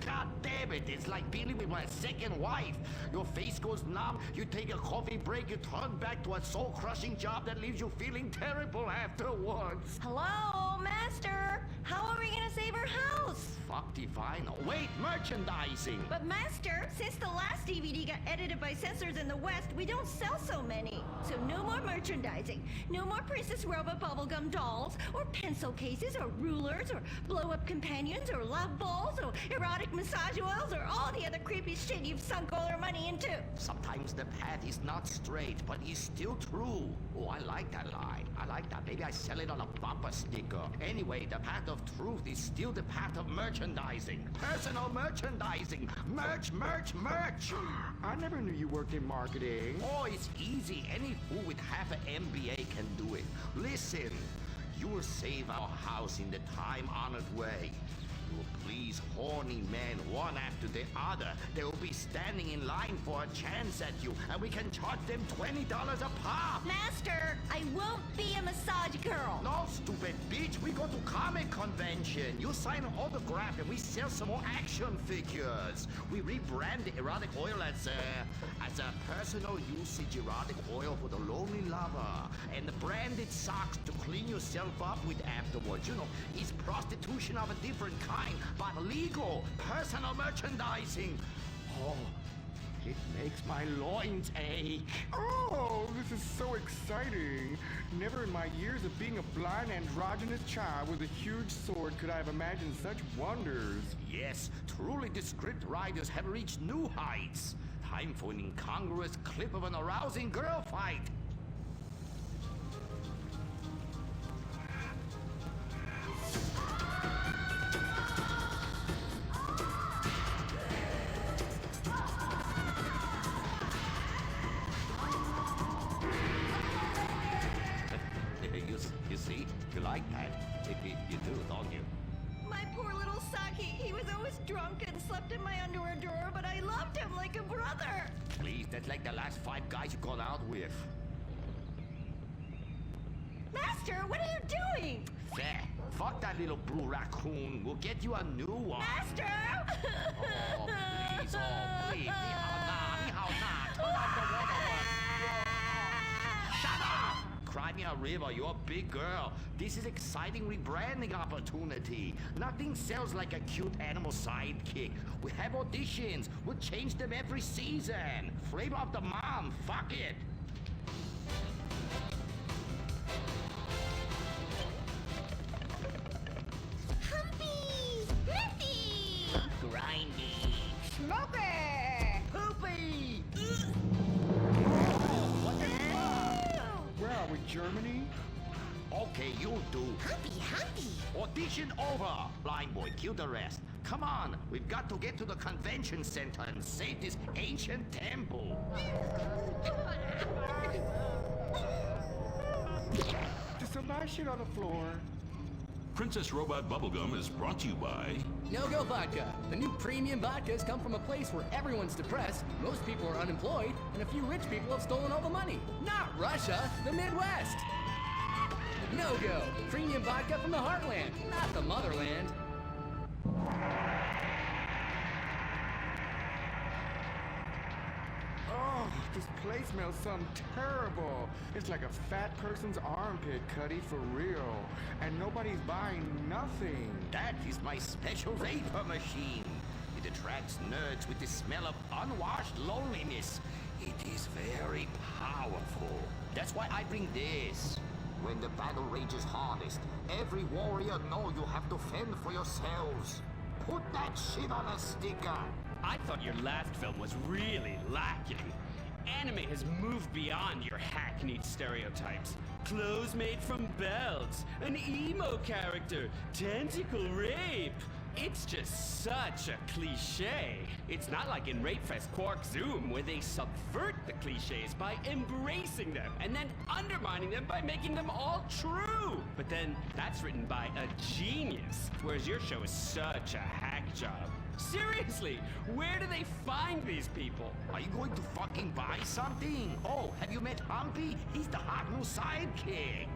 God damn it, it's like dealing with my second wife. Your face goes numb, you take a coffee break, you turn back to a soul-crushing job that leaves you feeling terrible afterwards. Hello, Master. How are we gonna save our house? Fuck divine. Wait, merchandising. But Master, since the last DVD got edited by censors in the West, we don't sell so many. So no more merchandising. No more Princess Robot Bubblegum dolls, or pencil cases, or rulers, or blow-up companions, or love balls, or erotic massage oils, or all the other creepy shit you've sunk all our money into. Sometimes the path is not straight, but is still true. Oh, I like that line. I like that. Maybe I sell it on a bumper sticker. Anyway, the path of truth is still the path of merchandising. Personal merchandising. Merch, merch, merch. I never knew you worked in marketing. Oh, it's easy. Any fool with half an MBA can do it. Listen, you will save our house in the time-honored way. will please horny men one after the other. They will be standing in line for a chance at you, and we can charge them $20 a pop. Master, I won't be a massage girl. No, stupid bitch. We go to comic convention. You sign an autograph, and we sell some more action figures. We rebrand the erotic oil as a personal usage erotic oil for the lonely lover, and the branded socks to clean yourself up with afterwards. You know, it's prostitution of a different kind, but legal, personal merchandising. Oh, it makes my loins ache. Oh, this is so exciting. Never in my years of being a blind androgynous child with a huge sword could I have imagined such wonders. Yes, truly the script writers have reached new heights. Time for an incongruous clip of an arousing girl fight. You see? You like that? You do, don't you? My poor little Saki. He was always drunk and slept in my underwear drawer, but I loved him like a brother. Please, that's like the last 5 guys you've gone out with. Master, what are you doing? There. Fuck that little blue raccoon. We'll get you a new one. Master! Oh, please. Oh, please. Ni hao na. Ni hao na. Turn off the waterworks. Shut up! Cry me a river. You're a big girl. This is exciting rebranding opportunity. Nothing sells like a cute animal sidekick. We have auditions. We'll change them every season. Flavor of the mom. Fuck it. Humpy! Smithy! Grindy. Smoky! Poopy! Where are we, Germany? Okay, you do. Humpy! Audition over. Blind boy, kill the rest. Come on, we've got to get to the convention center and save this ancient temple. There's some nice shit on the floor. Princess Robot Bubblegum is brought to you by No-Go Vodka. The new premium vodkas come from a place where everyone's depressed, most people are unemployed, and a few rich people have stolen all the money. Not Russia, the Midwest. No-Go. Premium vodka from the heartland, not the motherland. Oh, this place smells something terrible. It's like a fat person's armpit, Cuddy, for real. And nobody's buying nothing. That is my special vapor machine. It attracts nerds with the smell of unwashed loneliness. It is very powerful. That's why I bring this. When the battle rages hardest, every warrior know you have to fend for yourselves. Put that shit on a sticker. I thought your last film was really lacking. Anime has moved beyond your hackneyed stereotypes. Clothes made from belts, an emo character, tentacle rape. It's just such a cliche. It's not like in Rape Fest Quark Zoom, where they subvert the cliches by embracing them and then undermining them by making them all true. But then that's written by a genius, whereas your show is such a hack job. Seriously, where do they find these people? Are you going to fucking buy something? Oh, have you met Humpy? He's the hot new sidekick.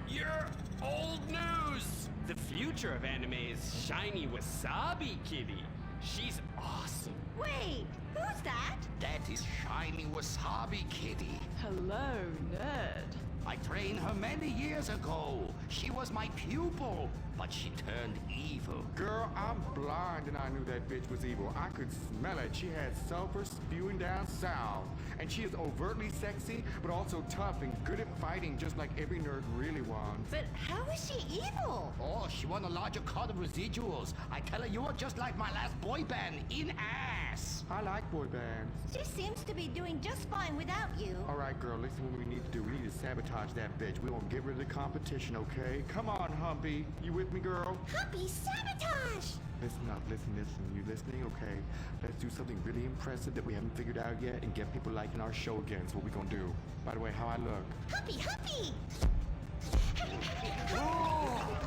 You're old news! The future of anime is Shiny Wasabi Kitty. She's awesome. Wait, who's that? That is Shiny Wasabi Kitty. Hello, nerd. I trained her many years ago. She was my pupil, but she turned evil. Girl, I'm blind and I knew that bitch was evil. I could smell it. She had sulfur spewing down south. And she is overtly sexy, but also tough and good at fighting, just like every nerd really wants. But how is she evil? Oh, she won a larger cut of residuals. I tell her you are just like my last boy band, in ass. I like boy bands. She seems to be doing just fine without you. All right, girl, listen what we need to do. We need to sabotage that bitch. We won't get rid of the competition, okay? Come on, Humpy. You with me, girl? Humpy, sabotage! Listen up, listen. You listening? Okay. Let's do something really impressive that we haven't figured out yet and get people liking our show again. That's what we're gonna do. By the way, how I look? Humpy!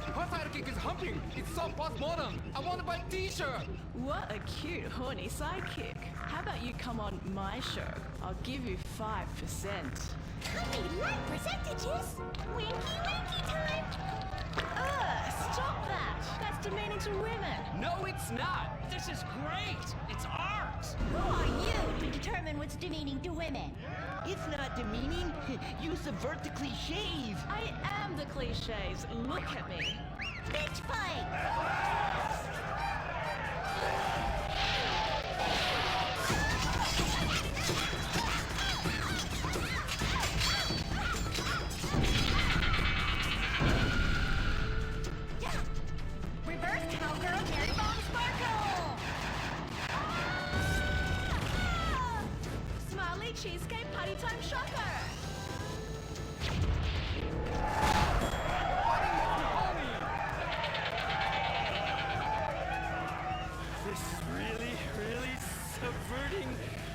Her sidekick is humping. It's so postmodern. I want to buy a t-shirt. What a cute, horny sidekick. How about you come on my show? I'll give you 5%. Honey, like percentages. Winky, winky time. Stop that. That's demeaning to women. No, it's not. This is great. It's art. Who are you to determine what's demeaning to women? It's not demeaning. You subvert the cliches. I am the cliches. Look at me. Bitch fight! Reverse cowgirl, Mary Bomb Sparkle! Smiley cheesecake party time shocker. This is really, really subverting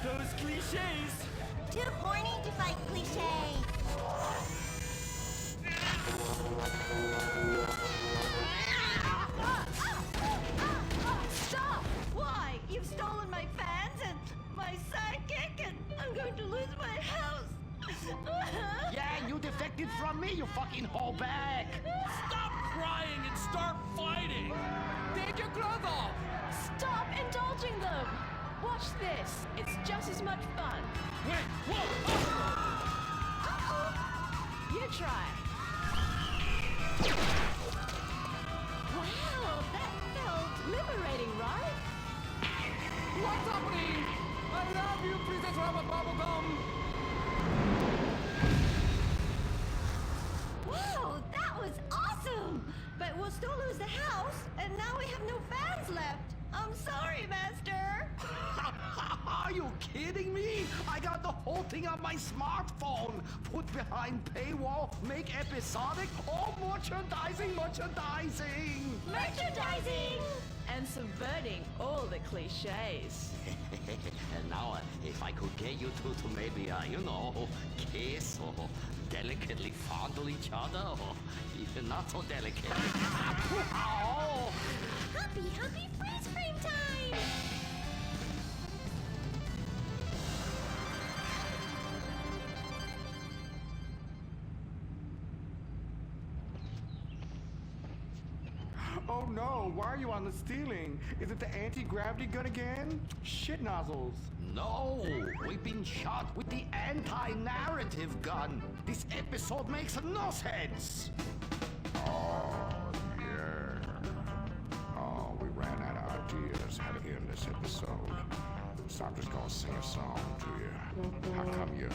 those cliches. Too horny to fight cliches. Stop! Why? You've stolen my fans and my sidekick, and I'm going to lose my house. Yeah, you defected from me, you fucking hoe bag. Stop crying and start fighting. Take your clothes off. Stop indulging them. Watch this. It's just as much fun. Wait, whoa! You try. Wow, that felt liberating, right? What's happening? I love you, Princess Rabbit Bubblegum. Wow, that was awesome! But we'll still lose the house, and now we have no fans left. I'm sorry, Master. Are you kidding me? I got the whole thing on my smartphone. Put behind paywall, make episodic, all merchandising. Merchandising! And subverting all the cliches. And now, if I could get you two to maybe, kiss or delicately fondle each other, or even not so delicate. Oh. Happy freeze frame time! Oh no, why are you on the ceiling? Is it the anti-gravity gun again? Shit nozzles. No, we've been shot with the anti-narrative gun. This episode makes no sense. Oh, yeah. Oh, we ran out of ideas how to end this episode. So I'm just gonna sing a song to you. How come you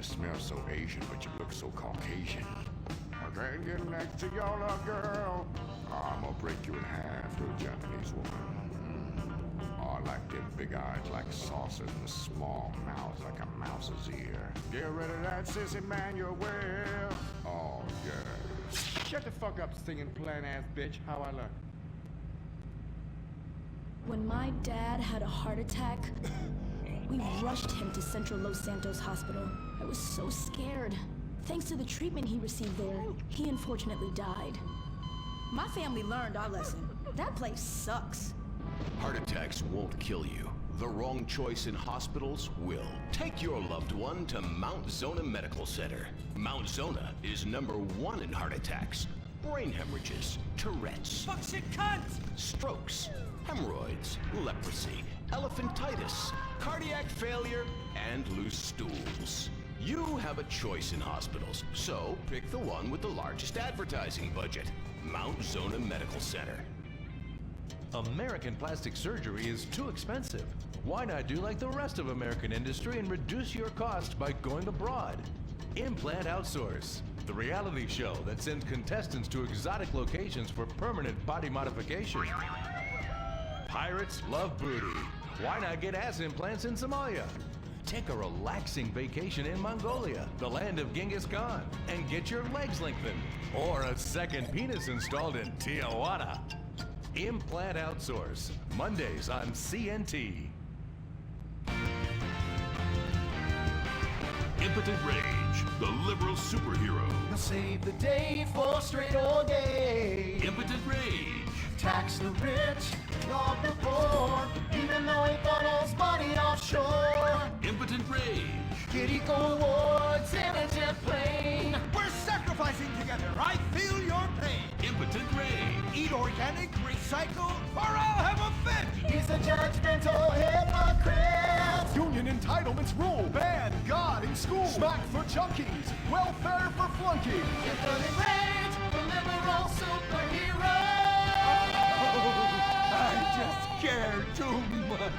smell so Asian, but you look so Caucasian? I can't get next to your little girl. I'm gonna break you in half, little Japanese woman. Oh, I like them big eyes like saucers and the small mouths like a mouse's ear. Get rid of that sissy Manuel. Oh, yeah. Shut the fuck up, singing plain ass bitch. How I learn? When my dad had a heart attack, we rushed him to Central Los Santos Hospital. I was so scared. Thanks to the treatment he received there, he unfortunately died. My family learned our lesson. That place sucks. Heart attacks won't kill you. The wrong choice in hospitals will. Take your loved one to Mount Zona Medical Center. Mount Zona is #1 in heart attacks, brain hemorrhages, Tourette's, Fuck shit cunt! strokes, hemorrhoids, leprosy, elephantitis, cardiac failure, and loose stools. You have a choice in hospitals, so pick the one with the largest advertising budget. Mount Zona Medical Center. American plastic surgery is too expensive. Why not do like the rest of American industry and reduce your cost by going abroad? Implant Outsource, the reality show that sends contestants to exotic locations for permanent body modification. Pirates love booty. Why not get ass implants in Somalia? Take a relaxing vacation in Mongolia, the land of Genghis Khan, and get your legs lengthened. Or a second penis installed in Tijuana. Implant Outsource, Mondays on CNT. Impotent Rage, the liberal superhero. He'll save the day for straight or gay. Impotent Rage. Tax the rich, rob the poor, even though he funnels money offshore. Impotent Rage. Get eco awards in a jet plane. We're sacrificing together. I feel your pain. Impotent Rage. Eat organic, recycle, or I'll have a fit. He's a judgmental hypocrite. Union entitlements rule. Ban God in school. Smack for junkies. Welfare for flunkies. Impotent Rage, the liberal superhero. I just care too much.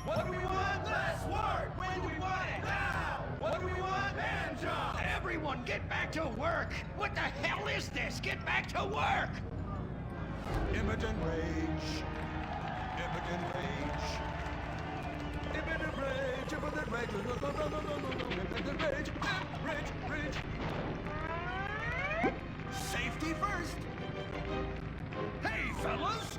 What do we want? Less work. When do we want it? Now. What do we want? Hand job. Everyone, get back to work! What the hell is this? Get back to work! Impotent Rage. Impotent Rage. Impotent Rage. Impotent Rage. Impotent Rage. Rage. Safety first. Hey, fellas!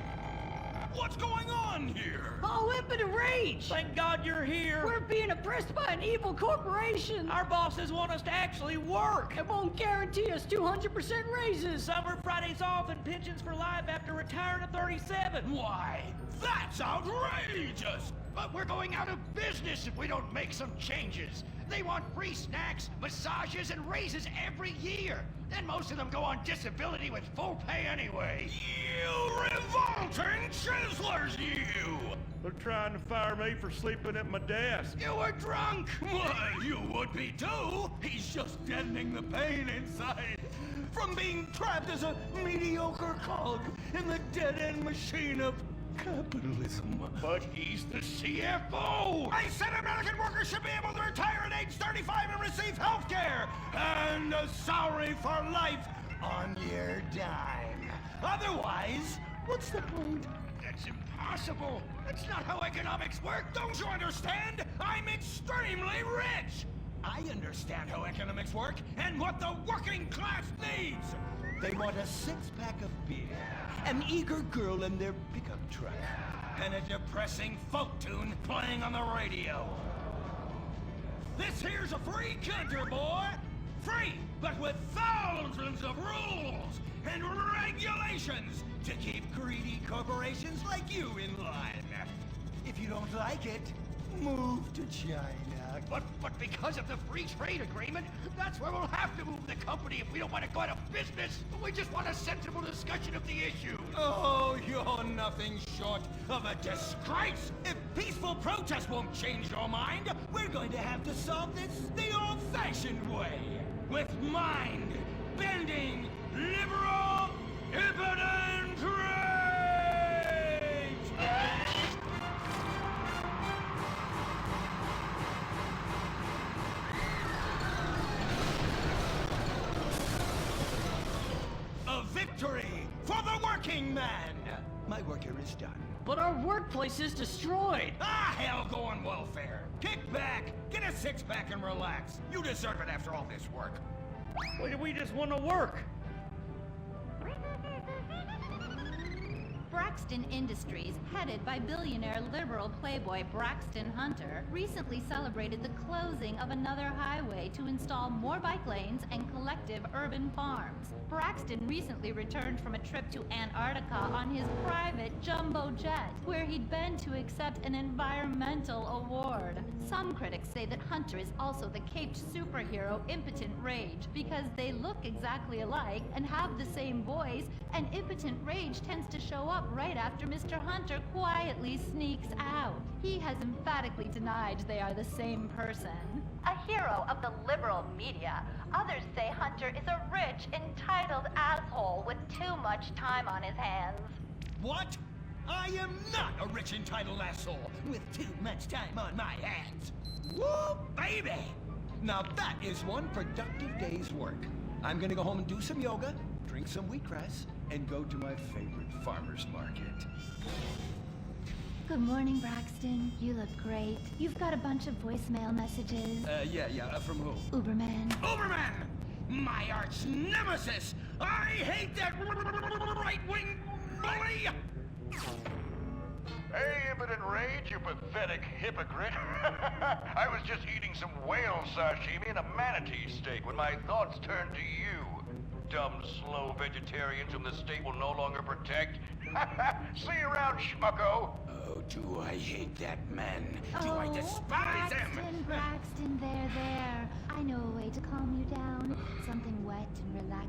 What's going on here? Oh, Impotent Rage! Thank God you're here. We're being oppressed by an evil corporation. Our bosses want us to actually work. It won't guarantee us 200% raises. Summer Fridays off and pensions for life after retiring at 37. Why? That's outrageous! But we're going out of business if we don't make some changes. They want free snacks, massages, and raises every year. And most of them go on disability with full pay anyway. You revolting chiselers, you! They're trying to fire me for sleeping at my desk. You were drunk! Why, you would be too! He's just deadening the pain inside from being trapped as a mediocre cog in the dead-end machine of capitalism. But he's the CFO! I said American workers should be able to retire at age 35 and receive health care and a salary for life on your dime. Otherwise, what's the point? That's impossible! That's not how economics work! Don't you understand? I'm extremely rich! I understand how economics work and what the working class needs! They want a six-pack of beer, an eager girl in their pickup truck, and a depressing folk tune playing on the radio. This here's a free country, boy! Free, but with thousands of rules and regulations to keep greedy corporations like you in line. If you don't like it, move to China. But because of the free trade agreement, that's where we'll have to move the company if we don't want to go out of business. We just want a sensible discussion of the issue. Oh, you're nothing short of a disgrace! If peaceful protest won't change your mind, we're going to have to solve this the old-fashioned way. With mind-bending, liberal, impotent rage! A victory for the working man! My work here is done. But our workplace is destroyed. Ah, hell, go on welfare. Kick back, get a six-pack and relax. You deserve it after all this work. Why, we just want to work. Braxton Industries, headed by billionaire liberal playboy Braxton Hunter, recently celebrated the closing of another highway to install more bike lanes and collective urban farms. Braxton recently returned from a trip to Antarctica on his private jumbo jet, where he'd been to accept an environmental award. Some critics say that Hunter is also the caped superhero Impotent Rage, because they look exactly alike and have the same voice, and Impotent Rage tends to show up right after Mr. Hunter quietly sneaks out. He has emphatically denied they are the same person. A hero of the liberal media, others say Hunter is a rich, entitled asshole with too much time on his hands. What? I am not a rich, entitled asshole with too much time on my hands. Woo, baby! Now that is one productive day's work. I'm gonna go home and do some yoga, drink some wheatgrass, and go to my favorite farmer's market. Good morning, Braxton. You look great. You've got a bunch of voicemail messages. Yeah, from who? Uberman. Uberman! My arch nemesis! I hate that right-wing bully! Hey, impotent rage, you pathetic hypocrite. I was just eating some whale sashimi and a manatee steak when my thoughts turned to you. Dumb, slow vegetarians whom the state will no longer protect. See you around, schmucko. Oh, do I hate that man? Do I despise him? Braxton, there. I know a way to calm you down. Something wet and relaxing.